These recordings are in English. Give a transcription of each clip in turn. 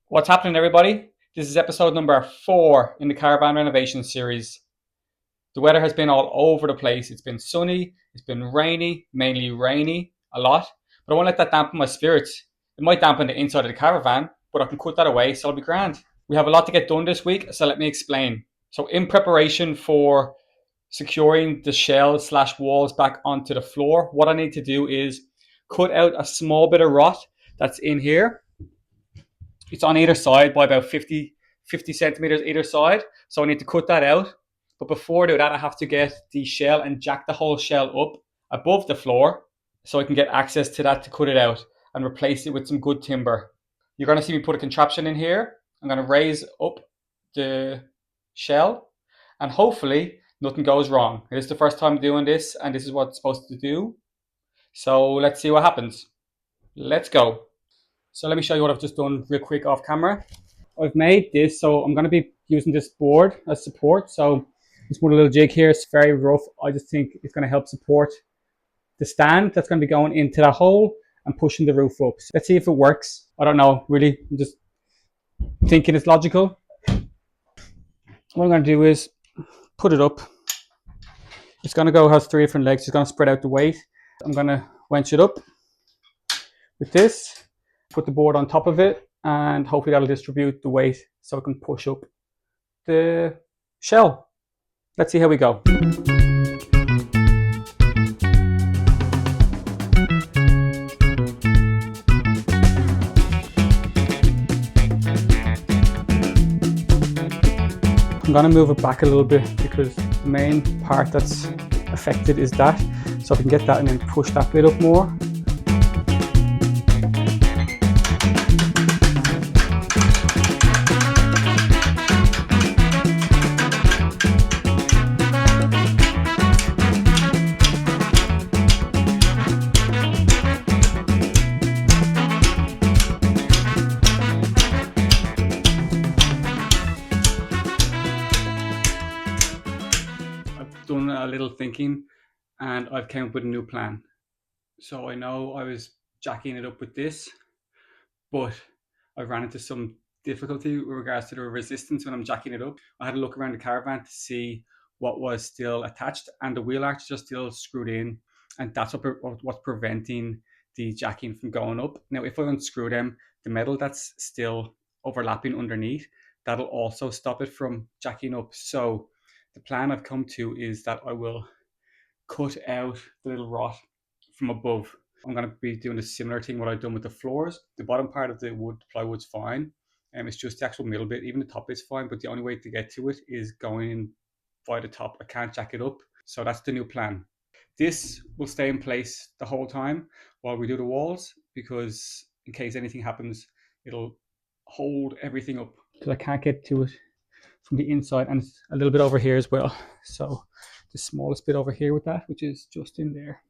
What's happening, everybody? This is episode number 4 in the Caravan Renovation series. The weather has been all over the place. It's been sunny, it's been rainy, mainly rainy a lot, but I won't let that dampen my spirits. It might dampen the inside of the caravan, but I can cut that away, so it'll be grand. We have a lot to get done this week, so let me explain. So, in preparation for securing the shell slash walls back onto the floor, what I need to do is cut out a small bit of rot that's in here. It's on either side by about 50 centimeters either side. So I need to cut that out. But before I do that, I have to get the shell and jack the whole shell up above the floor so I can get access to that to cut it out and replace it with some good timber. You're going to see me put a contraption in here. I'm going to raise up the shell and hopefully nothing goes wrong. It is the first time doing this and this is what it's supposed to do. So let's see what happens. Let's go. So let me show you what I've just done real quick off camera. I've made this, so I'm going to be using this board as support. So just put a little jig here. It's very rough. I just think it's going to help support the stand that's going to be going into that hole and pushing the roof up. So let's see if it works. I don't know, really. I'm just thinking it's logical. What I'm going to do is put it up. It's going to go, has 3 different legs. It's going to spread out the weight. I'm going to winch it up with this. Put the board on top of it and hopefully that'll distribute the weight so I can push up the shell. Let's see how we go. I'm going to move it back a little bit because the main part that's affected is that. So if I can get that and then push that bit up more. Done a little thinking and I've came up with a new plan. So I know I was jacking it up with this, but I ran into some difficulty with regards to the resistance when I'm jacking it up. I had a look around the caravan to see what was still attached and the wheel arches are still screwed in, and that's what's preventing the jacking from going up. Now if I unscrew them, the metal that's still overlapping underneath, that'll also stop it from jacking up. So the plan I've come to is that I will cut out the little rot from above. I'm going to be doing a similar thing what I've done with the floors. The bottom part of the plywood's fine, and it's just the actual middle bit. Even the top is fine, but the only way to get to it is going by the top. I can't jack it up, so that's the new plan. This will stay in place the whole time while we do the walls, because in case anything happens, it'll hold everything up. Because I can't get to it from the inside, and it's a little bit over here as well. So the smallest bit over here with that, which is just in there.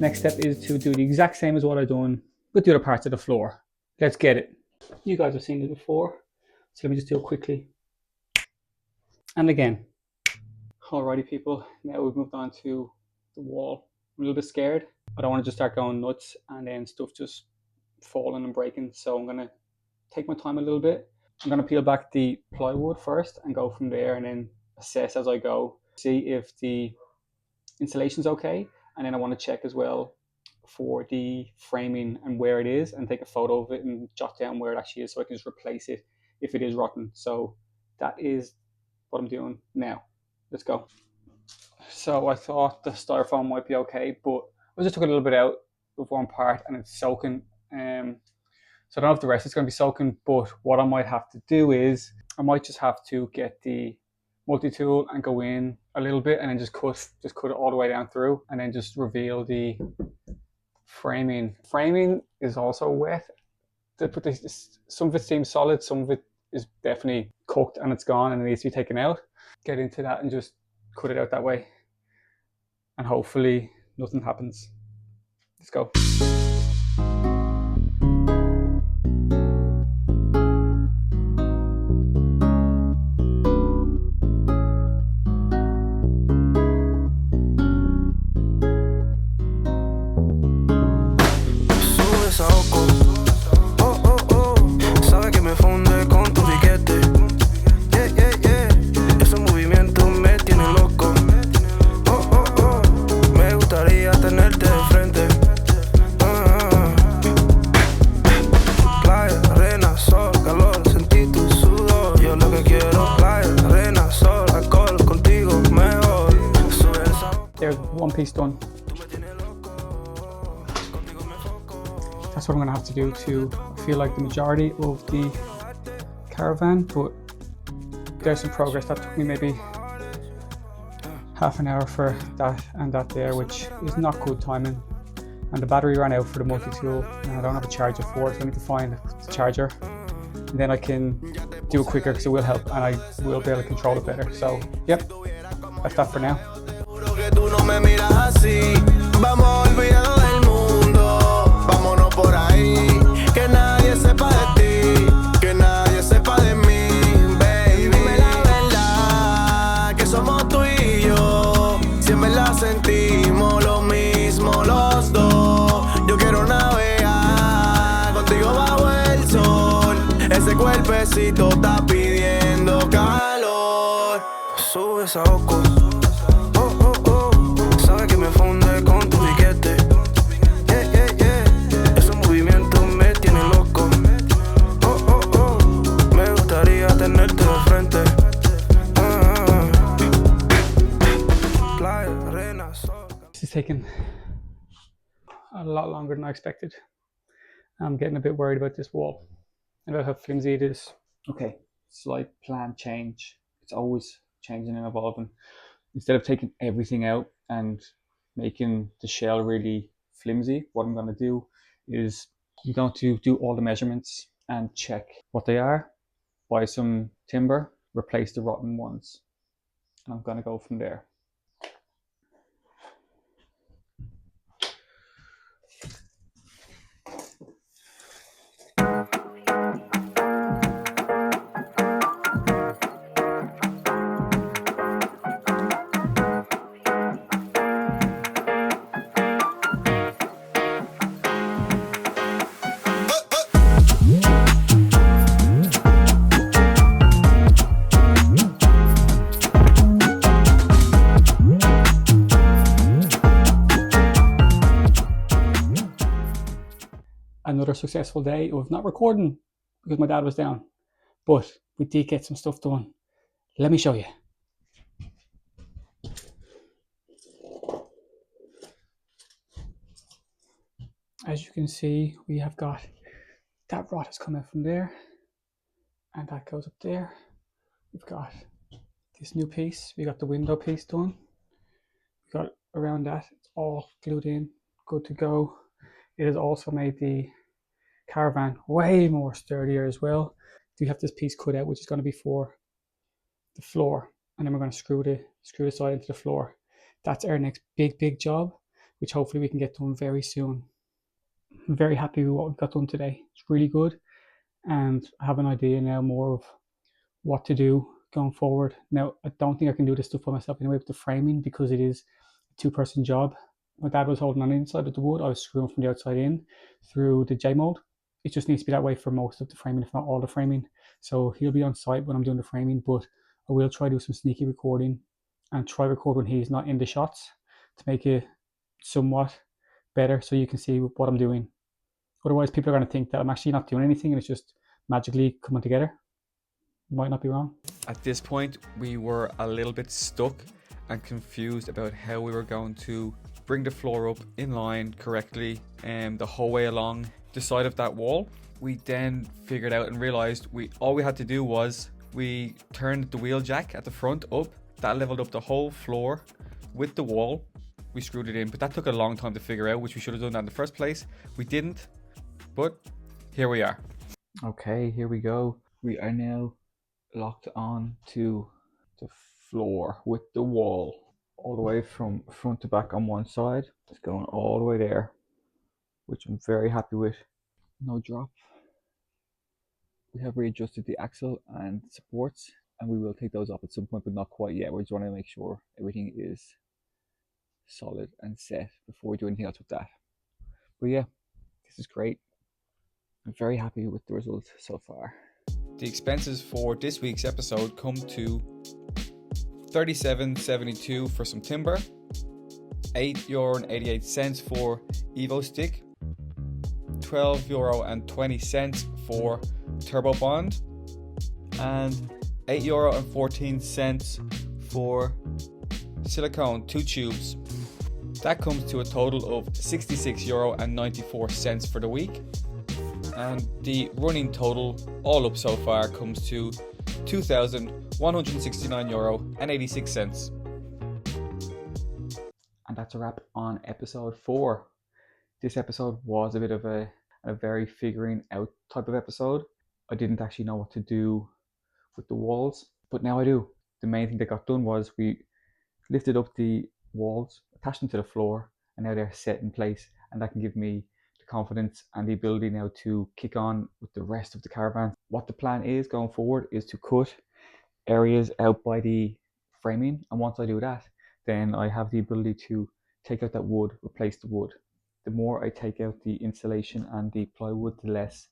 Next step is to do the exact same as what I've done with the other parts of the floor. Let's get it. You guys have seen it before, so let me just do it quickly. And again. Alrighty people, now we've moved on to the wall. I'm a little bit scared. I don't want to just start going nuts and then stuff just falling and breaking, so I'm going to take my time a little bit. I'm going to peel back the plywood first and go from there and then assess as I go. See if the insulation's okay, and then I want to check as well for the framing and where it is and take a photo of it and jot down where it actually is so I can just replace it if it is rotten. So that is what I'm doing now. Let's go. So I thought the styrofoam might be okay, but I just took a little bit out of one part and it's soaking. So I don't know if the rest is going to be soaking, but what I might have to do is I might just have to get the multi-tool and go in a little bit and then just cut it all the way down through, and then just reveal the framing. Framing is also wet. Some of it seems solid, some of it is definitely cooked and it's gone and it needs to be taken out. Get into that and just cut it out that way, and hopefully nothing happens. Let's go. There's one piece done. That's what I'm going to have to do to feel like the majority of the Caravan, but there's some progress. That took me maybe half an hour for that and that there, which is not good timing. And the battery ran out for the multi-tool and I don't have a charger for it, so I need to find the charger. And then I can do it quicker because it will help and I will be able to control it better. So, yep, that's that for now. Que tú no me miras así, vamos a olvidarnos del mundo, vámonos por ahí, que nadie sepa de ti, que nadie sepa de mí, baby. Dime la verdad, que somos tú y yo, si en verdad sentimos lo mismo los dos. Yo quiero navegar contigo bajo el sol, ese cuerpecito está pidiendo calor. Sube esa oco. This is taking a lot longer than I expected. I'm getting a bit worried about this wall and about how flimsy it is. Okay, slight plan change. It's always changing and evolving. Instead of taking everything out and making the shell really flimsy, what I'm going to do is I'm going to do all the measurements and check what they are, buy some timber, replace the rotten ones, and I'm going to go from there. Another successful day of not recording because my dad was down, but we did get some stuff done. Let me show you. As you can see, we have got that rod has come out from there and that goes up there. We've got this new piece, we got the window piece done, we got around that, it's all glued in, good to go. It has also made the Caravan way more sturdier as well. We have this piece cut out which is going to be for the floor, and then we're going to screw the side into the floor. That's our next big job, which hopefully we can get done very soon. I'm very happy with what we've got done today. It's really good, and I have an idea now more of what to do going forward. Now, I don't think I can do this stuff by myself anyway with the framing because it is a two-person job. My dad was holding on the inside of the wood. I was screwing from the outside in through the J-mold. It just needs to be that way for most of the framing, if not all the framing. So he'll be on site when I'm doing the framing, but I will try to do some sneaky recording and try record when he's not in the shots to make it somewhat better so you can see what I'm doing. Otherwise, people are going to think that I'm actually not doing anything and it's just magically coming together. You might not be wrong. At this point, we were a little bit stuck and confused about how we were going to bring the floor up in line correctly the whole way along the side of that wall. we then figured out and realized all we had to do was we turned the wheel jack at the front up. That leveled up the whole floor with the wall. We screwed it in, but that took a long time to figure out, which we should have done that in the first place. We didn't, but here we are. Okay, here we go. We are now locked on to the floor with the wall, all the way from front to back on one side. It's going all the way there, which I'm very happy with. No drop. We have readjusted the axle and supports, and we will take those off at some point, but not quite yet. We just want to make sure everything is solid and set before we do anything else with that. But yeah, this is great. I'm very happy with the results so far. The expenses for this week's episode come to $37.72 for some timber, €8.88 for Evo stick, €12.20 for turbo bond, and €8.14 for silicone 2 tubes. That comes to a total of €66.94 for the week, and the running total all up so far comes to €2,169.86. And that's a wrap on episode 4. This episode was a bit of a very figuring out type of episode. I didn't actually know what to do with the walls, but now I do. The main thing that got done was we lifted up the walls, attached them to the floor, and now they're set in place, and that can give me the confidence and the ability now to kick on with the rest of the caravan. What the plan is going forward is to cut areas out by the framing, and once I do that, then I have the ability to take out that wood, replace the wood. The more I take out the insulation and the plywood, the less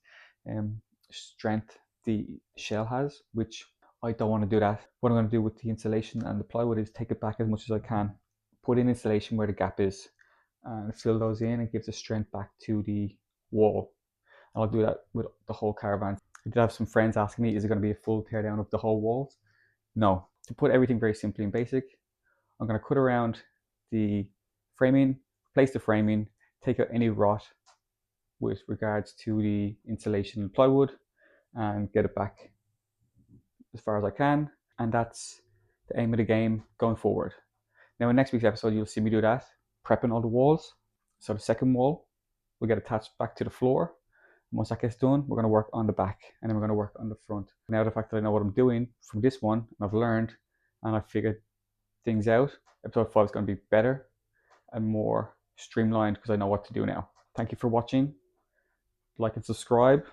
strength the shell has, which I don't want to do that. What I'm going to do with the insulation and the plywood is take it back as much as I can, put in insulation where the gap is, and fill those in and give the strength back to the wall. And I'll do that with the whole caravan. I did have some friends asking me, is it going to be a full tear down of the whole walls? No. To put everything very simply and basic, I'm going to cut around the framing, replace the framing, take out any rot with regards to the insulation and plywood, and get it back as far as I can. And that's the aim of the game going forward. Now in next week's episode, you'll see me do that, prepping all the walls. So the second wall will get attached back to the floor. And once that gets done, we're going to work on the back, and then we're going to work on the front. Now the fact that I know what I'm doing from this one, and I've learned, and I've figured things out, episode 5 is going to be better and more streamlined because I know what to do now. Thank you for watching. Like and subscribe,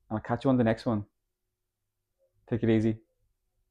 and I'll catch you on the next one. Take it easy.